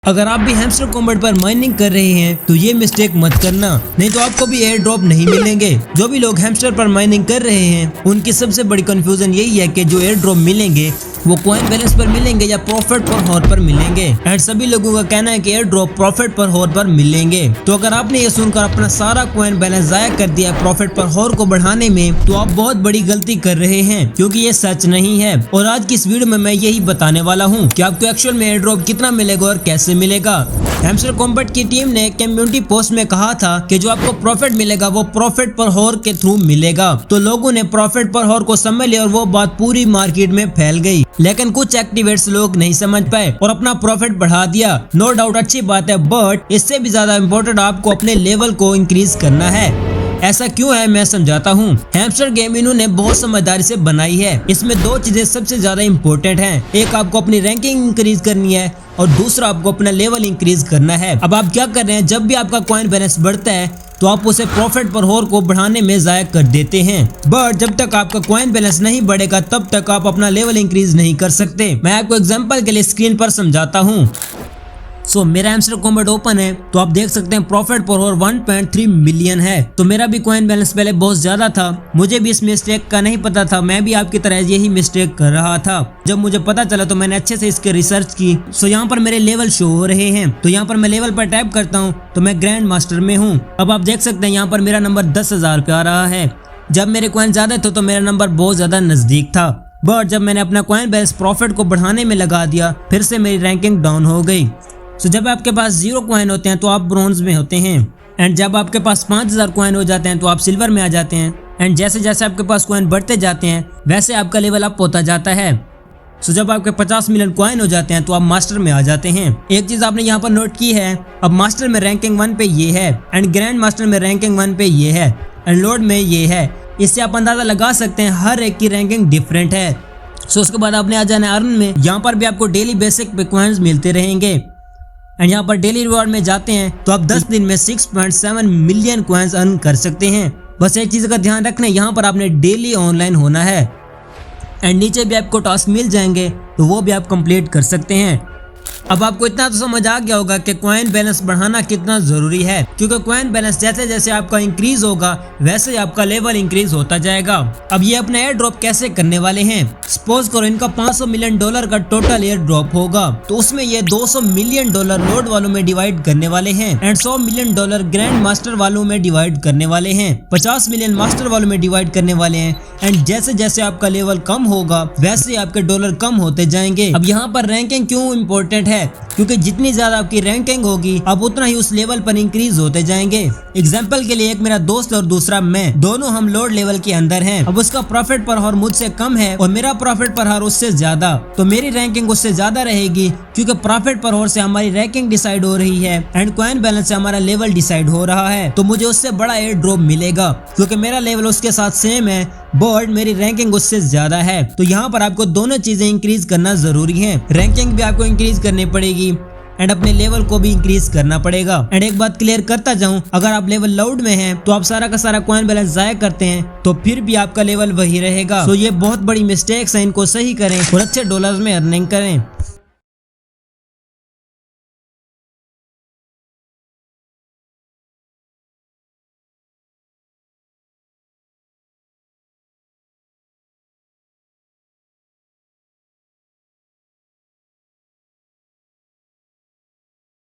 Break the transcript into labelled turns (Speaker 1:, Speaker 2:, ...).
Speaker 1: अगर आप भी हैमस्टर कॉम्बैट पर माइनिंग कर रहे हैं तो ये मिस्टेक मत करना, नहीं तो आपको भी एयर ड्रॉप नहीं मिलेंगे। जो भी लोग हैमस्टर पर माइनिंग कर रहे हैं उनकी सबसे बड़ी कंफ्यूजन यही है कि जो एयर ड्रॉप मिलेंगे वो कॉइन बैलेंस पर मिलेंगे या प्रॉफिट पर हॉर पर मिलेंगे। एंड सभी लोगों का कहना है कि एयर ड्रॉप प्रॉफिट पर हॉर पर मिलेंगे। तो अगर आपने ये सुनकर अपना सारा कॉइन बैलेंस जाया कर दिया प्रॉफिट पर हॉर को बढ़ाने में, तो आप बहुत बड़ी गलती कर रहे हैं, क्योंकि ये सच नहीं है। और आज की इस वीडियो में मैं यही बताने वाला हूँ कि आपको एक्चुअल में एयर ड्रॉप कितना मिलेगा और कैसे मिलेगा। हैमस्टर कॉम्बैट की टीम ने कम्युनिटी पोस्ट में कहा था कि जो आपको प्रॉफिट मिलेगा वो प्रॉफिट पर हॉर के थ्रू मिलेगा। तो लोगों ने प्रॉफिट पर हॉर को समझ लिया और वो बात पूरी मार्केट में फैल गई। लेकिन कुछ एक्टिवेट्स लोग नहीं समझ पाए और अपना प्रॉफिट बढ़ा दिया। नो डाउट अच्छी बात है, बट इससे भी ज्यादा इम्पोर्टेंट आपको अपने लेवल को इंक्रीज करना है। ऐसा क्यों है मैं समझाता हूँ। हैमस्टर गेम इन्होंने बहुत समझदारी से बनाई है। इसमें दो चीजें सबसे ज्यादा इम्पोर्टेंट हैं। एक आपको अपनी रैंकिंग इंक्रीज करनी है और दूसरा आपको अपना लेवल इंक्रीज करना है। अब आप क्या कर रहे हैं, जब भी आपका कॉइन बैलेंस बढ़ता है तो आप उसे प्रॉफिट पर हॉर को बढ़ाने में जाया कर देते हैं। बट जब तक आपका कॉइन बैलेंस नहीं बढ़ेगा तब तक आप अपना लेवल इंक्रीज नहीं कर सकते। मैं आपको एग्जांपल के लिए स्क्रीन पर समझाता हूँ। मेरा हैमस्टर कॉम्बैट ओपन है तो आप देख सकते हैं प्रॉफिट पर हॉर 1.3 मिलियन है। तो मेरा भी कॉइन बैलेंस पहले बहुत ज्यादा था, मुझे भी इस मिस्टेक का नहीं पता था, मैं भी आपकी तरह यही मिस्टेक कर रहा था। जब मुझे पता चला तो मैंने अच्छे से इसके रिसर्च की। यहाँ पर मेरे लेवल शो हो रहे हैं, तो यहाँ पर मैं लेवल पर टैप करता हूँ तो मैं ग्रैंड मास्टर में हूँ। अब आप देख सकते हैं यहाँ पर मेरा नंबर 10,000 पे आ रहा है। जब मेरे कॉइन ज्यादा थे तो मेरा नंबर बहुत ज्यादा नजदीक था, बट जब मैंने अपना कॉइन बैलेंस प्रॉफिट को बढ़ाने में लगा दिया फिर से मेरी रैंकिंग डाउन हो गई। जब आपके पास 0 कॉइन होते हैं तो आप ब्रॉन्ज में होते हैं, एंड जब आपके पास 5,000 कॉइन हो जाते हैं तो आप सिल्वर में आ जाते हैं। एंड जैसे जैसे आपके पास कॉइन बढ़ते जाते हैं वैसे आपका लेवल अप होता जाता है। जब आपके 50 मिलियन कॉइन हो जाते हैं तो आप मास्टर में आ जाते हैं। एक चीज आपने यहाँ पर नोट की है, अब मास्टर में रैंकिंग 1 पे ये है एंड ग्रैंड मास्टर में रैंकिंग 1 पे ये है एंड लॉर्ड में ये है। इससे आप अंदाजा लगा सकते हैं हर एक की रैंकिंग डिफरेंट है। उसके बाद आपने आ जाना अर्न में। यहाँ पर भी आपको डेली बेसिक पे कॉइन्स मिलते रहेंगे एंड यहाँ पर डेली रिवॉर्ड में जाते हैं तो आप 10 दिन में 6.7 मिलियन कॉइन्स अर्न कर सकते हैं। बस एक चीज का ध्यान रखना, यहाँ पर आपने डेली ऑनलाइन होना है एंड नीचे भी आपको टास्क मिल जाएंगे तो वो भी आप कंप्लीट कर सकते हैं। अब आपको इतना तो समझ आ गया होगा कि कॉइन बैलेंस बढ़ाना कितना जरूरी है, क्योंकि कॉइन बैलेंस जैसे जैसे आपका इंक्रीज होगा वैसे ही आपका लेवल इंक्रीज होता जाएगा। अब ये अपना एयर ड्रॉप कैसे करने वाले हैं, सपोज करो इनका $500 मिलियन का टोटल एयर ड्रॉप होगा तो उसमें ये $200 मिलियन लॉर्ड वालों में डिवाइड करने वाले हैं एंड $100 मिलियन ग्रैंड मास्टर वालों में डिवाइड करने वाले हैं, 50 मिलियन मास्टर वालों में डिवाइड करने वाले हैं। एंड जैसे जैसे आपका लेवल कम होगा वैसे आपके डॉलर कम होते जाएंगे। अब यहाँ पर रैंकिंग क्यों इम्पोर्टेंट है, क्योंकि जितनी ज्यादा आपकी रैंकिंग होगी अब उतना ही उस लेवल पर इंक्रीज होते जाएंगे। एग्जांपल के लिए एक मेरा दोस्त और दूसरा मैं, दोनों हम लॉर्ड लेवल के अंदर हैं। अब उसका प्रॉफिट पर हॉर मुझसे कम है और मेरा प्रॉफिट पर हॉर उससे ज्यादा, तो मेरी रैंकिंग उससे ज्यादा रहेगी, क्योंकि प्रॉफिट पर हॉर से हमारी रैंकिंग डिसाइड हो रही है एंड कॉइन बैलेंस से हमारा लेवल डिसाइड हो रहा है। तो मुझे उससे बड़ा एयर ड्रॉप मिलेगा क्योंकि मेरा लेवल उसके साथ सेम है बट मेरी रैंकिंग उससे ज्यादा है। तो यहाँ पर आपको दोनों चीजें इंक्रीज करना जरूरी है। रैंकिंग भी आपको इंक्रीज करनी पड़ेगी एंड अपने लेवल को भी इंक्रीज करना पड़ेगा। एंड एक बात क्लियर करता जाऊं, अगर आप लेवल लाउड में हैं तो आप सारा का सारा कॉइन बैलेंस जाया करते हैं तो फिर भी आपका लेवल वही रहेगा। ये बहुत बड़ी मिस्टेक्स है, इनको सही करें और अच्छे डॉलर्स में अर्निंग करें।